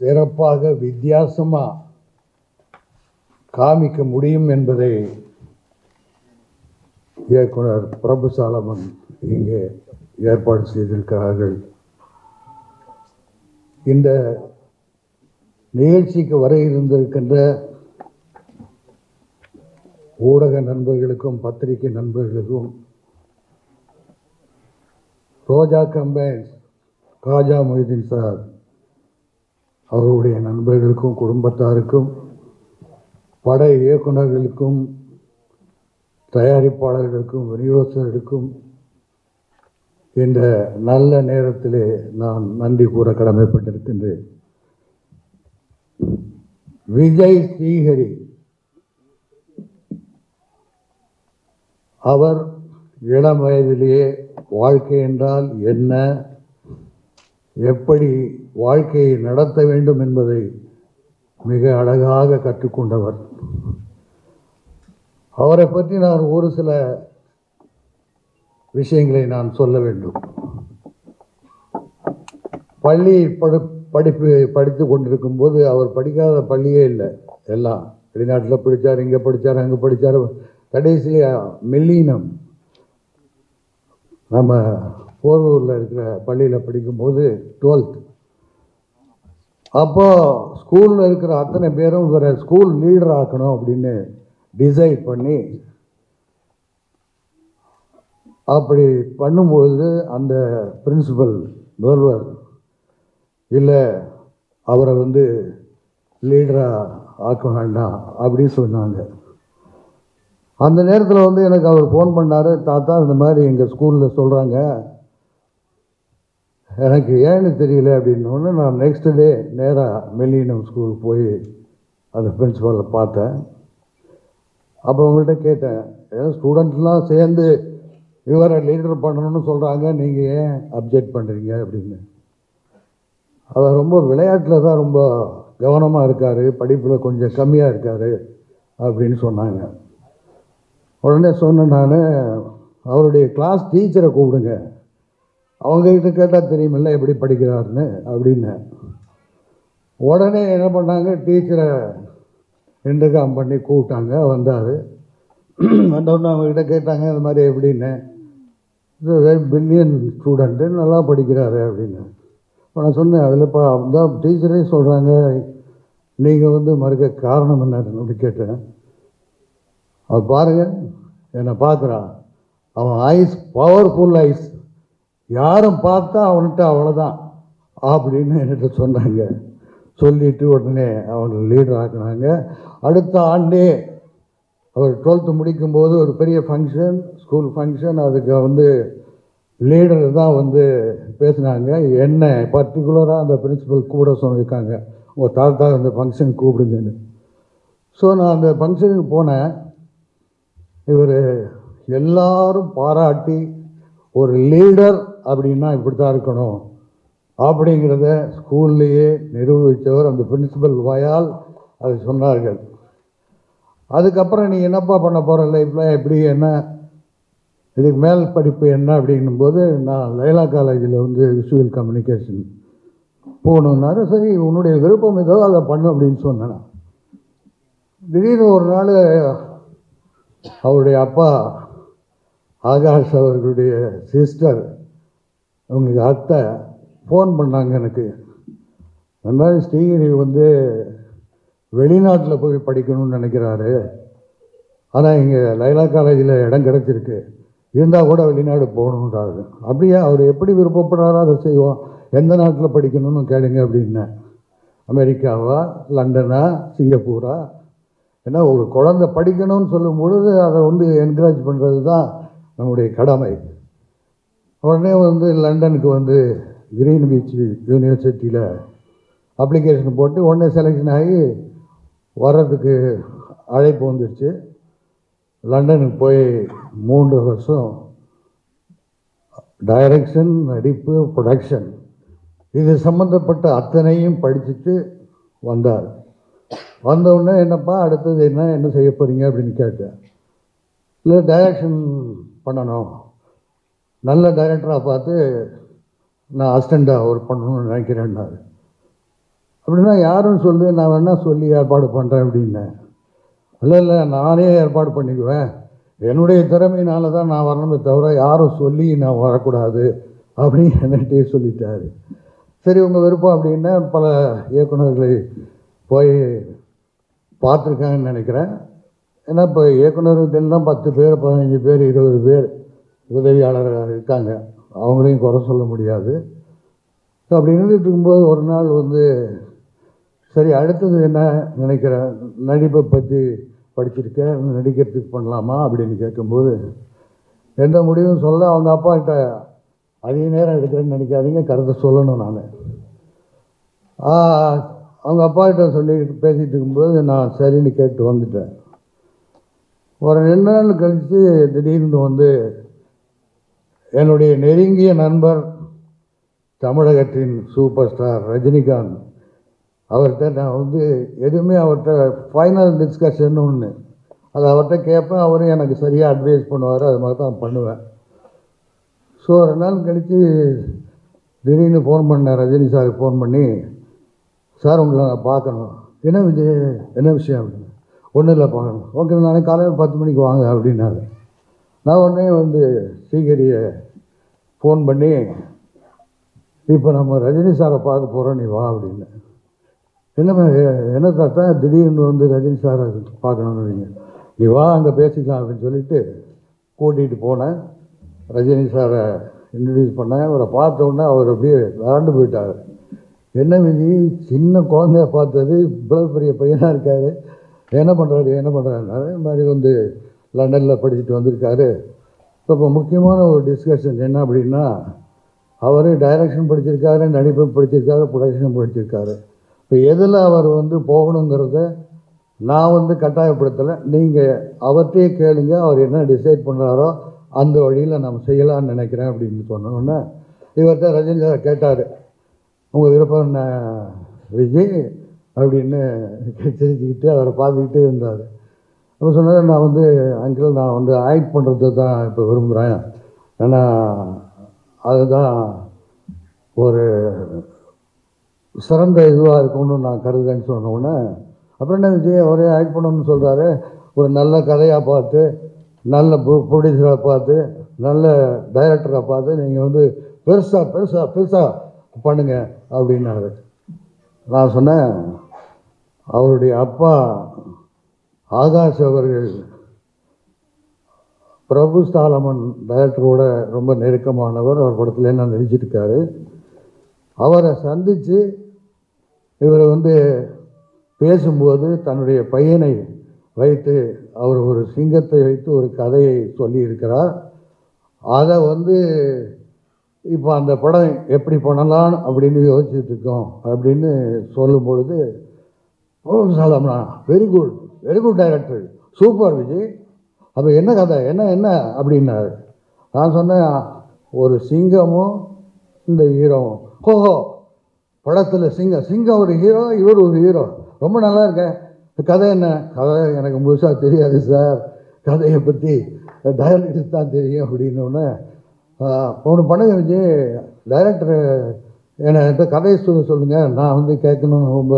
சிறப்பாக வித்தியாசமாக காமிக்க முடியும் என்பதை இயக்குனர் பிரபு சாலமன் இங்கே ஏற்பாடு செய்திருக்கிறார்கள். இந்த நிகழ்ச்சிக்கு வர இருந்திருக்கின்ற ஊடக நண்பர்களுக்கும் பத்திரிகை நண்பர்களுக்கும் ரோஜா கம்பைன்ஸ் காஜா மொய்தீன் சார் அவருடைய நண்பர்களுக்கும் குடும்பத்தாருக்கும் பட இயக்குநர்களுக்கும் தயாரிப்பாளர்களுக்கும் விநியோகஸ்தர்களுக்கும் இந்த நல்ல நேரத்திலே நான் நன்றி கூற கடமைப்பட்டிருக்கின்றேன். விஜய் ஸ்ரீஹரி அவர் இளம் வயதிலேயே வாழ்க்கை என்றால் என்ன, எப்படி வாழ்க்கையை நடத்த வேண்டும் என்பதை மிக அழகாக கற்றுக்கொண்டவர். அவரை பற்றி நான் ஒரு சில விஷயங்களை நான் சொல்ல வேண்டும். பள்ளி படித்து கொண்டிருக்கும் போது அவர் படிக்காத பள்ளியே இல்லை. எல்லாம் வெளிநாட்டில் படித்தார், இங்கே படித்தார், அங்கே படித்தார். கடைசியாக மில்லினம் நம்ம போரூரில் இருக்கிற பள்ளியில் படிக்கும்போது 12th அப்போ ஸ்கூலில் இருக்கிற அத்தனை பேரும் இவரை ஸ்கூல் லீடர் ஆக்கணும் அப்படின்னு டிசைட் பண்ணி அப்படி பண்ணும்பொழுது அந்த பிரின்சிபல் முதல்வர் இல்லை அவரை லீடராக ஆக்க வேண்டாம் அப்படின்னு சொன்னாங்க. அந்த நேரத்தில் எனக்கு அவர் ஃபோன் பண்ணார், தாத்தா இந்த மாதிரி எங்கள் ஸ்கூலில் சொல்கிறாங்க, எனக்கு ஏன்னு தெரியல அப்படின்னோடனே நான் நெக்ஸ்ட் டே நேராக மில்லினம் ஸ்கூல் போய் அந்த பிரின்சிபலை பார்த்தேன். அப்போ அவங்கள்ட்ட கேட்டேன், ஏதோ ஸ்டூடெண்ட்ஸ்லாம் சேர்ந்து இவரை லீடர் பண்ணணும்னு சொல்கிறாங்க, நீங்கள் ஏன் அப்ஜெக்ட் பண்ணுறீங்க அப்படின்னு. அவர் ரொம்ப விளையாட்டில் தான் ரொம்ப கவனமாக இருக்கார், படிப்பில் கொஞ்சம் கம்மியாக இருக்கார் அப்படின்னு சொன்னாங்க. உடனே சொன்னேன் நான், அவருடைய கிளாஸ் டீச்சரை கூப்பிடுங்க, அவங்ககிட்ட கேட்டால் தெரியுமில்ல எப்படி படிக்கிறாருன்னு அப்படின்னு. உடனே என்ன பண்ணாங்க, டீச்சரை இன்டர்காம் பண்ணி கூப்பிட்டாங்க. வந்தார். வந்தோடனே அவங்ககிட்ட கேட்டாங்க இந்த மாதிரி எப்படின்னு. வெரி பிரில்லியன்ட் ஸ்டூடெண்ட்டு, நல்லா படிக்கிறாரு அப்படின்னு. நான் சொன்னேன், அதில்ப்பா தான் டீச்சரே சொல்கிறாங்க, நீங்கள் மறுக்க காரணம் என்ன அப்படி கேட்டேன். அவர் பாருங்கள் என்னை பார்க்குறான், அவன் ஐஸ் பவர்ஃபுல் ஐஸ், யாரும் பார்த்தா அவன்கிட்ட அவ்வளோதான் அப்படின்னு என்கிட்ட சொன்னாங்க. சொல்லிவிட்டு உடனே அவனை லீடர் ஆக்குனாங்க. அடுத்த ஆண்டே அவர் 12th முடிக்கும்போது ஒரு பெரிய ஃபங்க்ஷன், ஸ்கூல் ஃபங்க்ஷன், அதுக்கு லீடர் தான் பேசினாங்க. என்ன பர்டிகுலராக அந்த பிரின்சிபல் கூட சொல்லியிருக்காங்க, உங்கள் தாத்தா அந்த ஃபங்க்ஷன் கூப்பிடுங்கன்னு. ஸோ நான் அந்த ஃபங்க்ஷனுக்கு போனேன். இவர் எல்லாரும் பாராட்டி ஒரு லீடர் அப்படின்னா இப்படி தான் இருக்கணும் அப்படிங்கிறத ஸ்கூல்லையே நிரூபித்தவர் அந்த பிரின்சிபல் வாயால் அது சொன்னார்கள். அதுக்கப்புறம் நீ என்னப்பா பண்ண போகிற லைஃப்பில், எப்படி என்ன இதுக்கு மேல் படிப்பு என்ன அப்படிங்கும்போது, நான் லைலா காலேஜில் விஷுவல் கம்யூனிகேஷன் போகணுன்னாரு. சரி உன்னுடைய விருப்பம் ஏதோ அதை பண்ணு அப்படின்னு சொன்னேன். திடீர்னு ஒரு நாள் அவருடைய அப்பா ஆகாஷ் அவர்களுடைய சிஸ்டர், அவங்களுக்கு அத்தை ஃபோன் பண்ணாங்க எனக்கு. அந்த மாதிரி ஸ்ரீகிரி வெளிநாட்டில் போய் படிக்கணும்னு நினைக்கிறாரு, ஆனால் இங்கே லைலா காலேஜில் இடம் கிடச்சிருக்கு, இருந்தால் கூட வெளிநாடு போகணுன்றாரு. அப்படியே அவர் எப்படி விருப்பப்படுறாரோ அதை செய்வோம், எந்த நாட்டில் படிக்கணும்னு கேளுங்க அப்படின்னேன். அமெரிக்காவா, லண்டனா, சிங்கப்பூரா? ஏன்னா ஒரு குழந்தை படிக்கணும்னு சொல்லும் பொழுது அதை என்கரேஜ் பண்ணுறது தான் நம்முடைய கடமை. உடனே லண்டனுக்கு கிரீன் பீச் யூனிவர்சிட்டியில் அப்ளிகேஷன் போட்டு உடனே செலெக்ஷன் ஆகி வர்றதுக்கு அழைப்பு வந்துடுச்சு. லண்டனுக்கு போய் 3 வருஷம் டைரக்ஷன், நடிப்பு, ப்ரொடக்ஷன் இது சம்மந்தப்பட்ட அத்தனையும் படிச்சுட்டு வந்தார். வந்தவுடனே என்னப்பா அடுத்தது என்ன செய்ய போகிறீங்க அப்படின்னு கேட்டேன். இல்லை டைரக்ஷன் பண்ணணும், நல்ல டைரக்டராக பார்த்து நான் அசிஸ்டண்ட்டாக ஒர்க் பண்ணணும்னு நினைக்கிறேன்னாரு. அப்படின்னா யாரும் சொல்லு, நான் வேணா சொல்லி ஏற்பாடு பண்ணுறேன் அப்படின்னேன். இல்லை நானே ஏற்பாடு பண்ணிக்குவேன், என்னுடைய திறமையினால தான் நான் வரணுமே தவிர யாரும் சொல்லி நான் வரக்கூடாது அப்படின்னு என்கிட்டே சொல்லிட்டாரு. சரி உங்கள் விருப்பம் அப்படின்னா பல இயக்குநர்களை போய் பார்த்துருக்காங்கன்னு நினைக்கிறேன். ஏன்னா இப்போ இயக்குநர்கள்லாம் 10 பேர் 15 பேர் 20 பேர் உதவியாளராக இருக்காங்க, அவங்களையும் குறை சொல்ல முடியாது. அப்படி இருந்துட்டு இருக்கும்போது ஒரு நாள் சரி அடுத்தது என்ன நினைக்கிறேன், நடிப்பை பற்றி படிச்சிருக்கேன், நடிக்கிறதுக்கு பண்ணலாமா அப்படின்னு கேட்கும்போது எந்த முடிவும் சொல்ல, அவங்க அப்பா கிட்ட அதிக நேரம் எடுக்கிறேன்னு நினைக்காதீங்க, கருத்தை சொல்லணும். நான் அவங்க அப்பா கிட்ட சொல்லி பேசிகிட்டு இருக்கும்போது நான் சரின்னு கேட்டு வந்துட்டேன். ஒரு 2 நாள் கழித்து திடீர்னு என்னுடைய நெருங்கிய நண்பர் தமிழகத்தின் சூப்பர் ஸ்டார் ரஜினிகாந்த் அவர்கிட்ட நான் எதுவுமே அவர்கிட்ட ஃபைனல் டிஸ்கஷன் ஒன்று, அது அவர்கிட்ட கேட்பேன், அவரும் எனக்கு சரியாக அட்வைஸ் பண்ணுவார், அது மாதிரி தான் பண்ணுவேன். ஸோ 2 நாள் கழித்து திடீர்னு ஃபோன் பண்ணேன், ரஜினி சாருக்கு ஃபோன் பண்ணி, சார் உங்களை நான் பார்க்கணும். என்ன விஜய், என்ன விஷயம் அப்படின்னு. ஒன்றும் இல்லை பார்க்கணும். ஓகே நாளைக்கு காலையில் 10 மணிக்கு வாங்க அப்படின்னாரு. நான் உடனே ஸ்ரீகரியை ஃபோன் பண்ணி, இப்போ நம்ம ரஜினி சாரை பார்க்க போகிறோம், நீ வா அப்படின்னு. என்ன தாத்தா திடீர்னு ரஜினி சாரை பார்க்கணுன்னு, நீ வா அங்கே பேசிக்கலாம் அப்படின்னு சொல்லிட்டு கூட்டிகிட்டு போனேன். ரஜினி சாரை இன்ட்ரடியூஸ் பண்ணேன். அவரை பார்த்த உடனே அவர் அப்படியே விளாண்டு போயிட்டார். என்ன விஜி, சின்ன குழந்தைய பார்த்தது, இவ்வளோ பெரிய பையனாக இருக்கார், என்ன பண்ணுறாரு இது மாதிரி லண்டனில் படிச்சுட்டு வந்திருக்காரு. இப்போ முக்கியமான ஒரு டிஸ்கஷன் என்ன அப்படின்னா, அவர் டைரக்ஷன் படிச்சிருக்காரு, நடிப்பு படிச்சிருக்காரு, ப்ரொடக்ஷன் படிச்சிருக்காரு. இப்போ எதில் அவர் போகணுங்கிறத நான் கட்டாயப்படுத்தலை, நீங்கள் அவர்கிட்டே கேளுங்க, அவர் என்ன டிசைட் பண்ணுறாரோ அந்த வழியில் நம்ம செய்யலாம்னு நினைக்கிறேன் அப்படின்னு சொன்னோன்னே இவர்கிட்ட ரஜினி சார் கேட்டார், உங்கள் விருப்பம் என்ன விஜய் அப்படின்னு தெரிஞ்சுக்கிட்டு அவரை பார்த்துக்கிட்டே இருந்தார். அப்போ சொன்னார், நான் அங்கிள் நான் ஆக்ட் பண்ணுறது தான் இப்போ விரும்புகிறேன், ஏன்னா அதுதான் ஒரு சிறந்த இதுவாக இருக்கும்னு நான் கருதுறேன்னு சொன்னோன்னே, அப்புறம் என்ன விஜய் அவரே ஆக்ட் பண்ணணும்னு சொல்கிறாரு, ஒரு நல்ல கதையாக பார்த்து, நல்ல ப்ரொடியூசராக பார்த்து, நல்ல டைரக்டராக பார்த்து நீங்கள் பெருசாக பண்ணுங்க அப்படின்னாரு. நான் சொன்னேன், அவருடைய அப்பா ஆகாஷ் அவர்கள் பிரபு ஸ்டாலமன் டைரக்டரோட ரொம்ப நெருக்கமானவர், அவர் படத்துல நான் நடிச்சிருக்காரு. அவரை சந்தித்து இவர் பேசும்போது தன்னுடைய பையனை வைத்து அவர் ஒரு சிங்கத்தை வைத்து ஒரு கதையை சொல்லியிருக்கிறார். அதை இப்போ அந்த படம் எப்படி பண்ணலாம் அப்படின்னு யோசிச்சுட்டு இருக்கோம் அப்படின்னு சொல்லும் பொழுது, சாலம்னா very good director, super Vijay, அப்போ என்ன கதை என்ன அப்படின்னாரு. நான் சொன்னேன், ஒரு சிங்கமும் இந்த ஹீரோவும், ஓஹோ படத்தில் சிங்கம் ஒரு ஹீரோ, இவர் ஒரு ஹீரோ, ரொம்ப நல்லா இருக்கேன், கதை என்ன? கதை எனக்கு முழுசாக தெரியாது சார், கதையை பற்றி டைரக்டர் தான் தெரியும் அப்படின்னோடனே, ஒன்று பண்ணுங்க விஜய், டைரக்டரு என்கிட்ட கதையை சொல்லுங்கள், நான் கேட்கணுன்னு ரொம்ப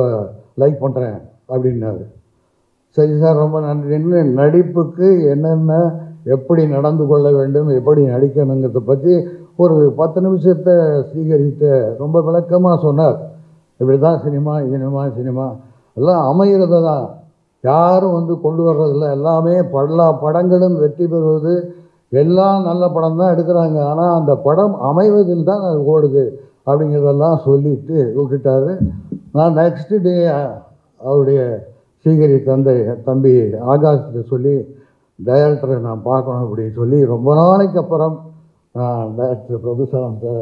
லைக் பண்ணுறேன் அப்படின்னாரு. சரி சார் ரொம்ப நன்றின்னு நடிப்புக்கு என்னென்ன எப்படி நடந்து கொள்ள வேண்டும், எப்படி நடிக்கணுங்கிறத பற்றி ஒரு 10 நிமிஷத்தை ஸ்ரீகரித்த ரொம்ப விளக்கமாக சொன்னார். இப்படி தான் சினிமா எல்லாம் அமைகிறது தான், யாரும் கொண்டு வர்றதில்ல, எல்லாமே எல்லா படங்களும் வெற்றி பெறுவது, எல்லாம் நல்ல படம் தான் எடுக்கிறாங்க, ஆனால் அந்த படம் அமைவதில் தான் அது ஓடுது அப்படிங்கிறதெல்லாம் சொல்லிட்டு விட்டுட்டாரு. நான் நெக்ஸ்ட் டே அவருடைய ஸ்ரீகரி தம்பி ஆகாஷ்கிட்ட சொல்லி, டைரக்டரை நான் பார்க்கணும் அப்படின்னு சொல்லி ரொம்ப நாளைக்கு அப்புறம் நான் டைரக்டர் பிரபுசாலத்தை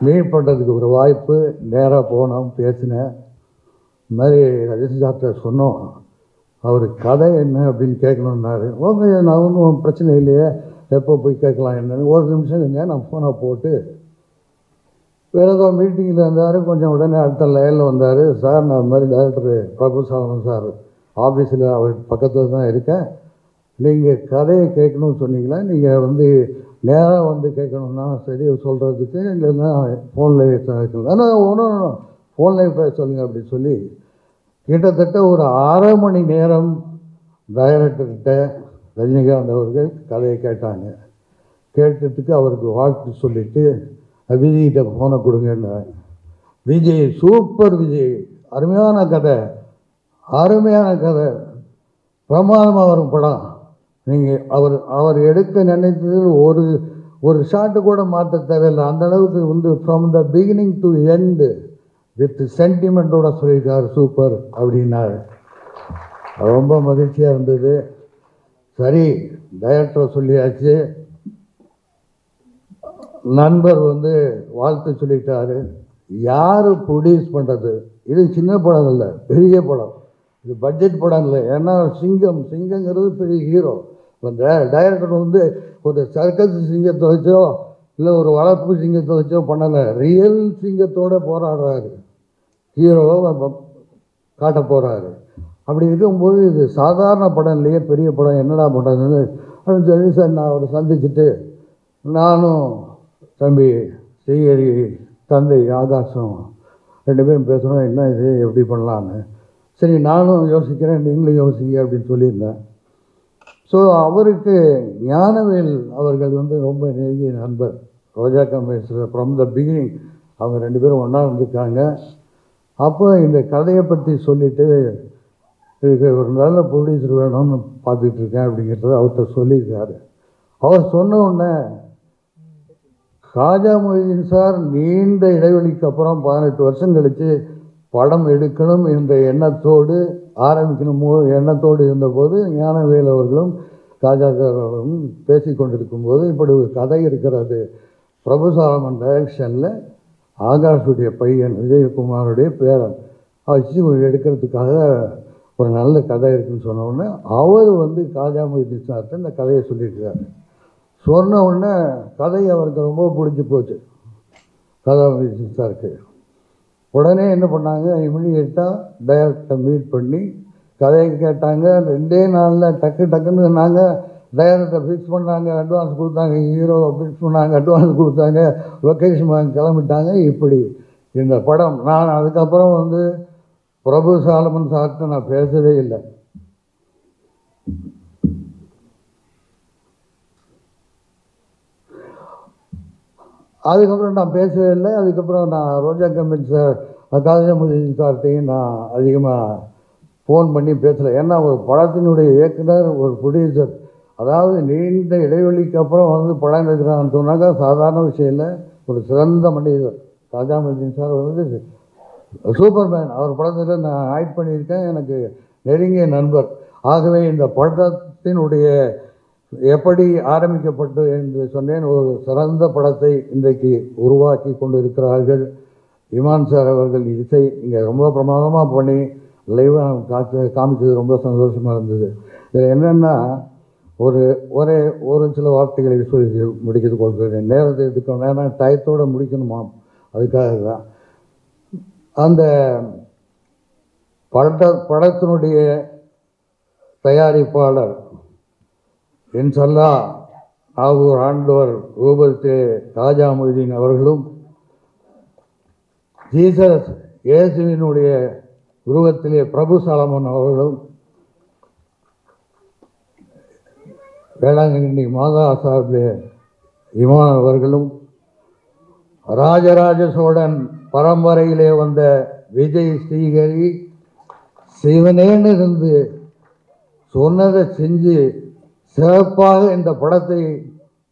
மீட் பண்ணுறதுக்கு ஒரு வாய்ப்பு, நேராக போனோம், பேசினேன். இந்த மாதிரி ரஜினி சார்கிட்ட சொன்னோம், அவர் கதை என்ன அப்படின்னு கேட்கணுன்னாரு. ஓகே நான் ஒன்றும் பிரச்சனை இல்லையே, எப்போ போய் கேட்கலாம் என்னன்னு. ஒரு நிமிஷம் இருங்க, நான் ஃபோனை போட்டு வேறு ஏதோ மீட்டிங்கில் இருந்தார், கொஞ்சம் உடனே அடுத்த லைனில் வந்தார். சார் நான் இந்த மாதிரி டைரக்டர் பிரபுசாலமன் சார் ஆஃபீஸில் அவர் பக்கத்தில் தான் இருக்கேன், நீங்கள் கதையை கேட்கணும்னு சொன்னீங்களா, நீங்கள் நேராக கேட்கணுன்னா சரி சொல்கிறதுக்கு, இல்லைன்னா ஃபோனில் கேட்கலாம், ஆனால் ஒன்றும் ஃபோனில் பேச சொல்லுங்கள் அப்படின்னு சொல்லி கிட்டத்தட்ட ஒரு 1/2 மணி நேரம் டைரக்டர்கிட்ட ரஜினிகாந்த் அவர்கள் கதையை கேட்டாங்க. கேட்டதுக்கு அவருக்கு வாழ்த்து சொல்லிவிட்டு விஜய்கிட்ட ஃபோனை கொடுங்கன்னு. விஜய் சூப்பர் விஜய், அருமையான கதை, அருமையான கதை, பிரமாதமாக வரும் படம். நீங்கள் அவர் எடுக்க நினைத்தது ஒரு ஷாட்டு கூட மாற்ற தேவையில்லை. அந்தளவுக்கு வந்து from the beginning to end with சென்டிமெண்ட்டோட சொல்லியிருக்காரு, சூப்பர் அப்படின்னாரு. ரொம்ப மகிழ்ச்சியாக இருந்தது. சரி, டைரக்டரை சொல்லியாச்சு, நண்பர் வந்து வாழ்த்து சொல்லிட்டாரு. யார் ப்ரொடியூஸ் பண்ணுறது? இது சின்ன படம் இல்லை, பெரிய படம். இது பட்ஜெட் படம் இல்லை. ஏன்னா சிங்கங்கிறது பெரிய ஹீரோ. இப்போ டைரக்டர் வந்து ஒரு சர்க்கஸ் சிங்கத்தை வச்சோ இல்லை ஒரு வளர்ப்பு சிங்கத்தை வச்சோ பண்ணலை, ரியல் சிங்கத்தோடு போராடுறாரு, ஹீரோவை காட்ட போகிறாரு. அப்படி இருக்கும்போது இது சாதாரண படம் இல்லையே, பெரிய படம், என்னடா பண்ணுறதுன்னு அப்படின்னு சொல்லி சார் நான் அவரை சந்திச்சுட்டு, நானும் தம்பி ஸ்ரீஹரி, தந்தை ஆகாஷம் 2 பேரும் பேசுகிறோம், என்ன இது எப்படி பண்ணலான்னு. சரி நானும் யோசிக்கிறேன், நீங்களும் யோசிங்க அப்படின்னு சொல்லியிருந்தேன். ஸோ அவருக்கு ஞானவேல் அவர்கள் வந்து ரொம்ப நெருங்கிய நண்பர். ரோஜா கம்பெனிஸில் ஃப்ரம் த பிகினிங் அவங்க 2 பேரும் ஒன்றா இருந்திருக்காங்க. அப்போ இந்த கதையை பற்றி சொல்லிவிட்டு, இதுக்கு ஒரு நல்ல ப்ரொடியூசர் வேணும்னு பார்த்துட்ருக்கேன் அப்படிங்கிறத அவர்கிட்ட சொல்லியிருக்காரு. அவர் சொன்ன உடனே காஜா மொய்தீன் சார் நீண்ட இடைவெளிக்கு அப்புறம் 18 வருஷம் கழித்து படம் எடுக்கணும் என்ற எண்ணத்தோடு எண்ணத்தோடு இருந்தபோது ஞானவேல் அவர்களும் காஜா சார் அவர்களும் பேசி கொண்டிருக்கும்போது இப்படி ஒரு கதை இருக்கிறது, பிரபுசாலமன் டைரக்ஷனில் ஆகாஷுடைய பையன் விஜயகுமாருடைய பேரன் வச்சு எடுக்கிறதுக்காக ஒரு நல்ல கதை இருக்குதுன்னு சொன்ன உடனே அவர் வந்து காஜா மொய்தீன் சார்கிட்ட இந்த கதையை சொல்லியிருக்காரு. சொன்ன உடனே கதை அவருக்கு ரொம்ப பிடிச்சி போச்சு காஜா மொய்தீன் சாருக்கு. உடனே என்ன பண்ணாங்க, இமிடியேட்டாக டைரக்டரை மீட் பண்ணி கதையை கேட்டாங்க. 2 நாளில் டக்குன்னு நாங்கள் டைரக்டரை ஃபிக்ஸ் பண்ணாங்க, அட்வான்ஸ் கொடுத்தாங்க, ஹீரோ ஃபிக்ஸ் பண்ணாங்க, அட்வான்ஸ் கொடுத்தாங்க, லொக்கேஷன் கிளம்பிட்டாங்க. இப்படி இந்த படம் நான் அதுக்கப்புறம் வந்து பிரபு சாலமன் சார்கிட்ட நான் பேசவே இல்லை. அதுக்கப்புறம் நான் பேசவே இல்லை. அதுக்கப்புறம் நான் ரோஜா கம்பெனி சார், காஜா மொய்தீன் சார்கிட்டையும் நான் அதிகமாக ஃபோன் பண்ணி பேசலை. ஏன்னா ஒரு படத்தினுடைய இயக்குனர், ஒரு ப்ரொடியூசர், அதாவது நீண்ட இடைவெளிக்கு அப்புறம் வந்து படம் எடுக்கிறான்னு சொன்னாக்கா சாதாரண விஷயம் இல்லை. ஒரு சிறந்த மனிதர் காஜா மொய்தீன் சார் வந்து சூப்பர்மேன், அவர் படத்தில் நான் ஆக்ட் பண்ணியிருக்கேன், எனக்கு நெருங்கிய நண்பர். ஆகவே இந்த படத்தினுடைய எப்படி ஆரம்பிக்கப்பட்டு என்று சொன்னேன், ஒரு சிறந்த படத்தை இன்றைக்கு உருவாக்கி கொண்டு இருக்கிறார்கள். இமான் சார் அவர்கள் இசை இங்கே ரொம்ப பிரமாதமாக பண்ணி லைவாக காமிச்சது ரொம்ப சந்தோஷமாக இருந்தது. இதில் என்னென்னா ஒரு சில வார்த்தைகளை சொல்லி முடிக்கிறது கொடுக்குறேன், நேரத்தை எடுக்கணும், ஏன்னா டயத்தோடு முடிக்கணுமா, அதுக்காக தான். அந்த படத்தினுடைய தயாரிப்பாளர் இன்ஷல்லா நாகூர் ஆண்டவர் ரூபத்தே காஜா மொய்தீன் அவர்களும், ஜீசஸ் இயேசுவினுடைய உருவத்திலே பிரபு சாலமன் அவர்களும், வேளாங்கண்ணி மாதா சார்பிலே இமான் அவர்களும், ராஜராஜ சோழன் பரம்பரையிலே வந்த விஜய் ஸ்ரீஹரி சிவனேன்னு இருந்து சொன்னதை செஞ்சு சிறப்பாக இந்த படத்தை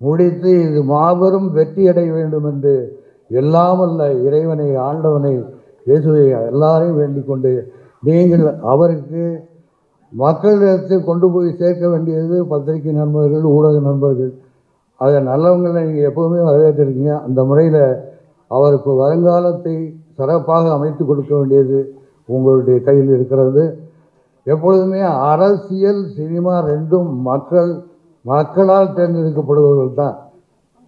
முடித்து இது மாபெரும் வெற்றியடைய வேண்டும் என்று எல்லாம் வல்ல இறைவனை, ஆண்டவனை, இயேசுவை எல்லாரையும் வேண்டிக் கொண்டு, நீங்கள் அவருக்கு மக்களிடத்தில் கொண்டு போய் சேர்க்க வேண்டியது பத்திரிகை நண்பர்கள், ஊடக நண்பர்கள், அதை நல்லவங்களை நீங்கள் எப்போவுமே வரவேற்றிருக்கீங்க. அந்த முறையில் அவருக்கு வருங்காலத்தை சிறப்பாக அமைத்து கொடுக்க வேண்டியது உங்களுடைய கையில் இருக்கிறது. எப்பொழுதுமே அரசியல், சினிமா ரெண்டும் மக்களால் தேர்ந்தெடுக்கப்படுபவர்கள் தான்.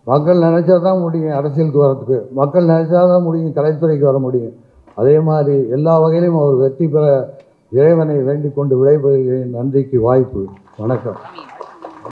மக்கள் நினச்சா தான் முடியும் அரசியலுக்கு வரத்துக்கு, மக்கள் நினச்சா தான் முடியும் கலைத்துறைக்கு வர முடியும். அதே மாதிரி எல்லா வகையிலும் அவர் வெற்றி பெற இறைவனை வேண்டிக் கொண்டு விடைபெறுகிறேன். நன்றிக்கு வாய்ப்பு. வணக்கம்.